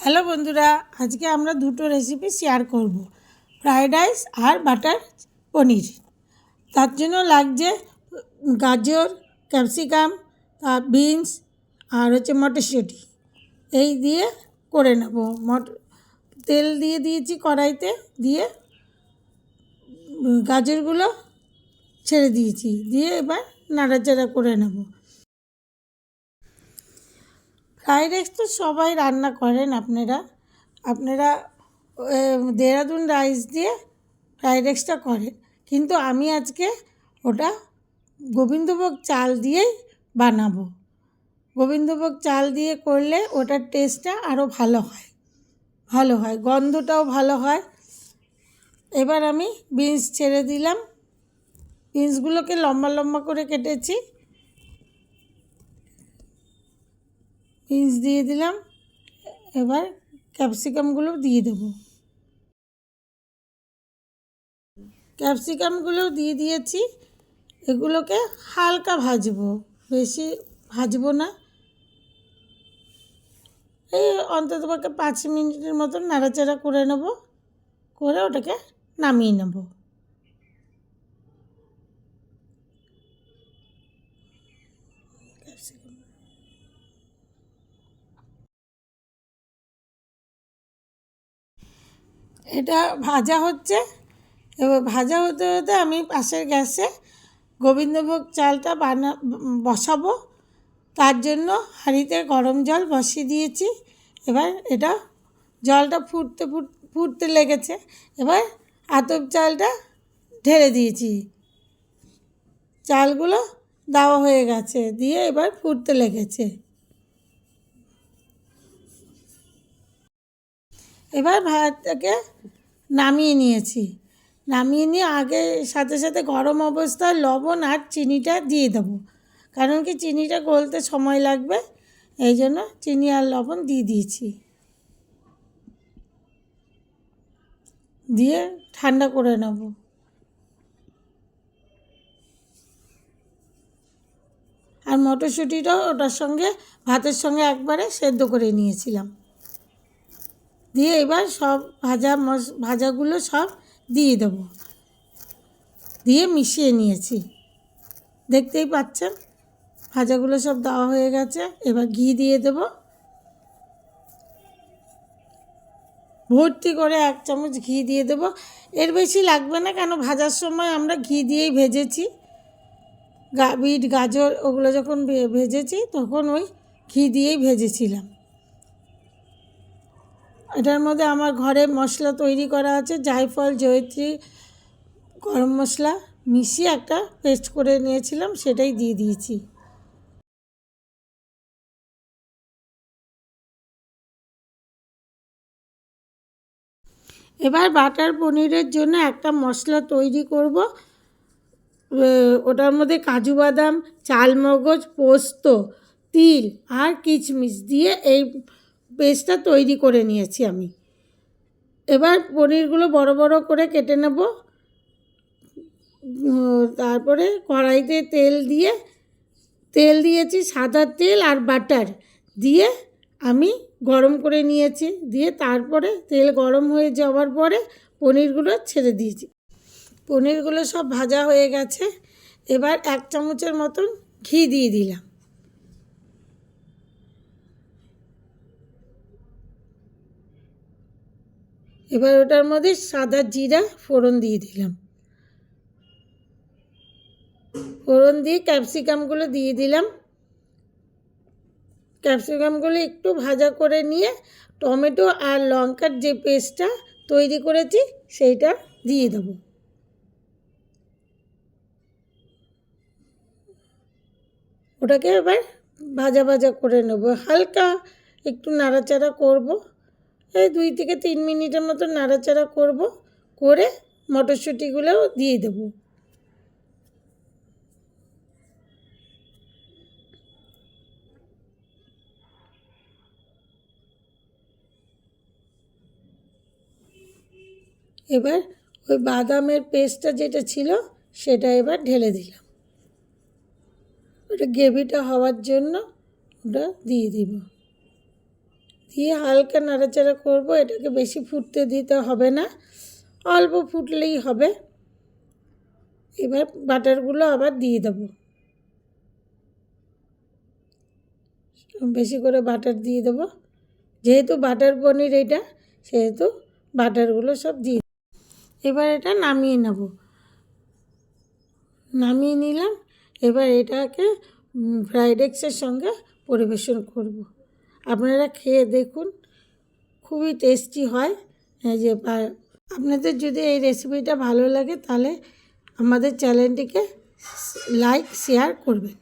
Hello বন্ধুরা, আজকে আমরা দুটো রেসিপি শেয়ার করব, ফ্রায়েড রাইস আর বাটার পনির। তার জন্য লাগছে গাজর, ক্যাপসিকাম, বিনস আর মটরশুঁটি। এই দিয়ে করে নেব। তেল দিয়ে দিয়েছি কড়াইতে, দিয়ে গাজরগুলো ছেড়ে দিয়েছি, দিয়ে এবার নাড়াচাড়া করে নেব। ফ্রাইড রাইস তো সবাই রান্না করেন, আপনারা দেহরাদুন রাইস দিয়ে ফ্রাইড রাইসটা করেন, কিন্তু আমি আজকে ওটা গোবিন্দভোগ চাল দিয়েই বানাবো। গোবিন্দভোগ চাল দিয়ে করলে ওটার টেস্টটা আরও ভালো হয়, গন্ধটাও ভালো হয়। এবার আমি বিনস ছেড়ে দিলাম, বিনসগুলোকে লম্বা লম্বা করে কেটেছি, বিনস দিয়ে দিলাম। এবার ক্যাপসিকামগুলো দিয়ে দেবো, ক্যাপসিকামগুলোও দিয়ে দিয়েছি। এগুলোকে হালকা ভাজবো, বেশি ভাজবো না। এই অন্ততপক্ষে 5 মিনিটের মতন নাড়াচাড়া করে নেব, করে ওটাকে নামিয়ে নেব। এটা ভাজা হচ্ছে, এবার ভাজা হতে হতে আমি পাশের গ্যাসে গোবিন্দভোগ চালটা বসাবো। তার জন্য হাঁড়িতে গরম জল বসিয়ে দিয়েছি। এবার এটা জলটা ফুটতে লেগেছে। এবার আতপ চালটা ঢেলে দিয়েছি, চালগুলো দেওয়া হয়ে গেছে, দিয়ে এবার ফুটতে লেগেছে। এবার ভাতটাকে নামিয়ে নিয়েছি, নামিয়ে নিয়ে আগে সাথে সাথে গরম অবস্থায় লবণ আর চিনিটা দিয়ে দেবো, কারণ কি চিনিটা গলতে সময় লাগবে, এই জন্য চিনি আর লবণ দিয়ে দিয়েছি। দিয়ে ঠান্ডা করে নেব। আর মটরশুঁটিটাও ওটার সঙ্গে ভাতের সঙ্গে একবারে সেদ্ধ করে নিয়েছিলাম। দিয়ে এবার সব ভাজাগুলো সব দিয়ে দেবো, দিয়ে মিশিয়ে নিয়েছি। দেখতেই পাচ্ছেন ভাজাগুলো সব দেওয়া হয়ে গেছে। এবার ঘি দিয়ে দেব, ভর্তি করে 1 চামচ ঘি দিয়ে দেবো। এর বেশি লাগবে না, কেন ভাজার সময় আমরা ঘি দিয়েই ভেজেছি। বিট গাজর ওগুলো যখন ভেজেছি তখন ওই ঘি দিয়েই ভেজেছিলাম। এটার মধ্যে আমার ঘরে মশলা তৈরি করা আছে, জায়ফল, জয়িত্রী, গরম মশলা মিশিয়ে একটা পেস্ট করে নিয়েছিলাম, সেটাই দিয়ে দিয়েছি। এবার বাটার পনিরের জন্য একটা মশলা তৈরি করব। ওটার মধ্যে কাজু বাদাম, চালমগজ, পোস্ত, তিল আর কিশমিশ দিয়ে এই পেস্টটা তৈরি করে নিয়েছি আমি। এবার পনিরগুলো বড় বড় করে কেটে নেব। তারপরে কড়াইতে তেল দিয়েছি, সাদা তেল আর বাটার দিয়ে আমি গরম করে নিয়েছি। দিয়ে তারপরে তেল গরম হয়ে যাওয়ার পরে পনিরগুলো ছেড়ে দিয়েছি। পনিরগুলো সব ভাজা হয়ে গেছে। এবার 1 চামচের মতন ঘি দিয়ে দিলাম। এবার ওটার মধ্যে সাদা জিরা ফোড়ন দিয়ে দিলাম। ফোড়ন দিয়ে ক্যাপসিকামগুলো দিয়ে দিলাম। ক্যাপসিকামগুলো একটু ভাজা করে নিয়ে টমেটো আর লঙ্কার যে পেস্টটা তৈরি করেছি সেইটা দিয়ে দেবো। ওটাকে এবার ভাজা করে নেব, হালকা একটু নাড়াচাড়া করব। এই 2 থেকে 3 মিনিটের মতো নাড়াচাড়া করব, করে মটরশুঁটিগুলোও দিয়ে দেবো। এবার ওই বাদামের পেস্টটা যেটা ছিল সেটা এবার ঢেলে দিলাম। ওটা গ্রেভিটা হওয়ার জন্য ওটা দিয়ে দিব। দিয়ে হালকা নাড়াচাড়া করব। এটাকে বেশি ফুটতে দিতে হবে না, অল্প ফুটলেই হবে। এবার বাটারগুলো আবার দিয়ে দেবো, বেশি করে বাটার দিয়ে দেবো। যেহেতু বাটার পনির এটা, সেহেতু বাটারগুলো সব দিয়ে এবার এটা নামিয়ে নেব। নামিয়ে নিলাম। এবার এটাকে ফ্রাইড রাইসের সঙ্গে পরিবেশন করব। আপনারা খেয়ে দেখুন, খুবই টেস্টি হয়। এই যে আপনাদের যদি এই রেসিপিটা ভালো লাগে তাহলে আমাদের চ্যানেলটিকে লাইক শেয়ার করবেন।